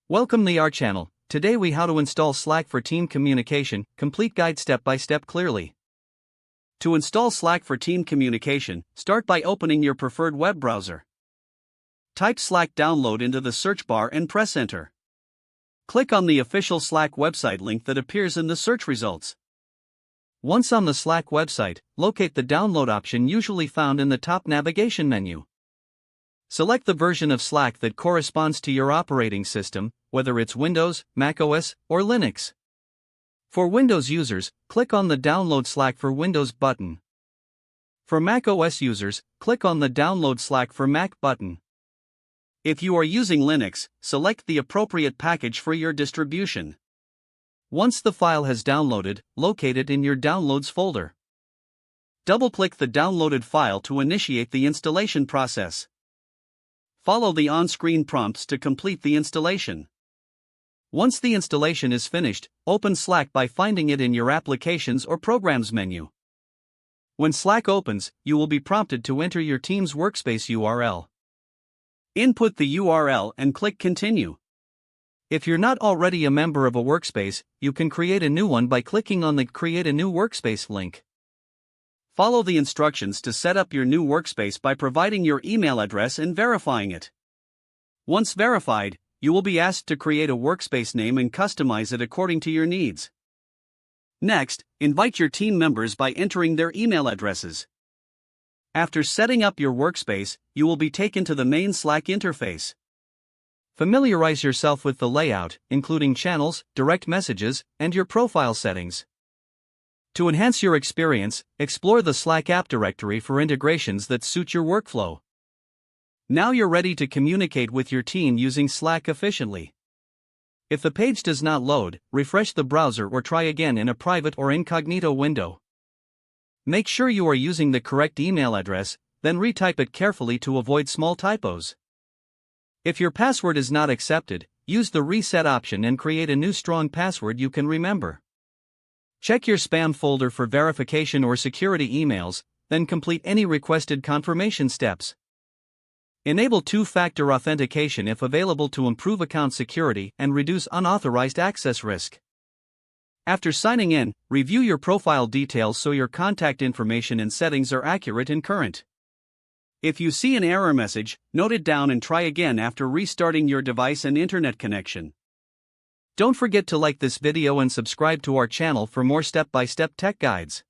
Welcome to our channel. Today we how to install Slack for team communication, complete guide step by step clearly. To install Slack for team communication, start by opening your preferred web browser. Type Slack download into the search bar and press enter. Click on the official Slack website link that appears in the search results. Once on the Slack website, locate the download option usually found in the top navigation menu. Select the version of Slack that corresponds to your operating system, whether it's Windows, macOS, or Linux. For Windows users, click on the Download Slack for Windows button. For macOS users, click on the Download Slack for Mac button. If you are using Linux, select the appropriate package for your distribution. Once the file has downloaded, locate it in your Downloads folder. Double-click the downloaded file to initiate the installation process. Follow the on-screen prompts to complete the installation. Once the installation is finished, open Slack by finding it in your Applications or Programs menu. When Slack opens, you will be prompted to enter your team's workspace URL. Input the URL and click Continue. If you're not already a member of a workspace, you can create a new one by clicking on the Create a New Workspace link. Follow the instructions to set up your new workspace by providing your email address and verifying it. Once verified, you will be asked to create a workspace name and customize it according to your needs. Next, invite your team members by entering their email addresses. After setting up your workspace, you will be taken to the main Slack interface. Familiarize yourself with the layout, including channels, direct messages, and your profile settings. To enhance your experience, explore the Slack app directory for integrations that suit your workflow. Now you're ready to communicate with your team using Slack efficiently. If the page does not load, refresh the browser or try again in a private or incognito window. Make sure you are using the correct email address, then retype it carefully to avoid small typos. If your password is not accepted, use the reset option and create a new strong password you can remember. Check your spam folder for verification or security emails, then complete any requested confirmation steps. Enable two-factor authentication if available to improve account security and reduce unauthorized access risk. After signing in, review your profile details so your contact information and settings are accurate and current. If you see an error message, note it down and try again after restarting your device and internet connection. Don't forget to like this video and subscribe to our channel for more step-by-step tech guides.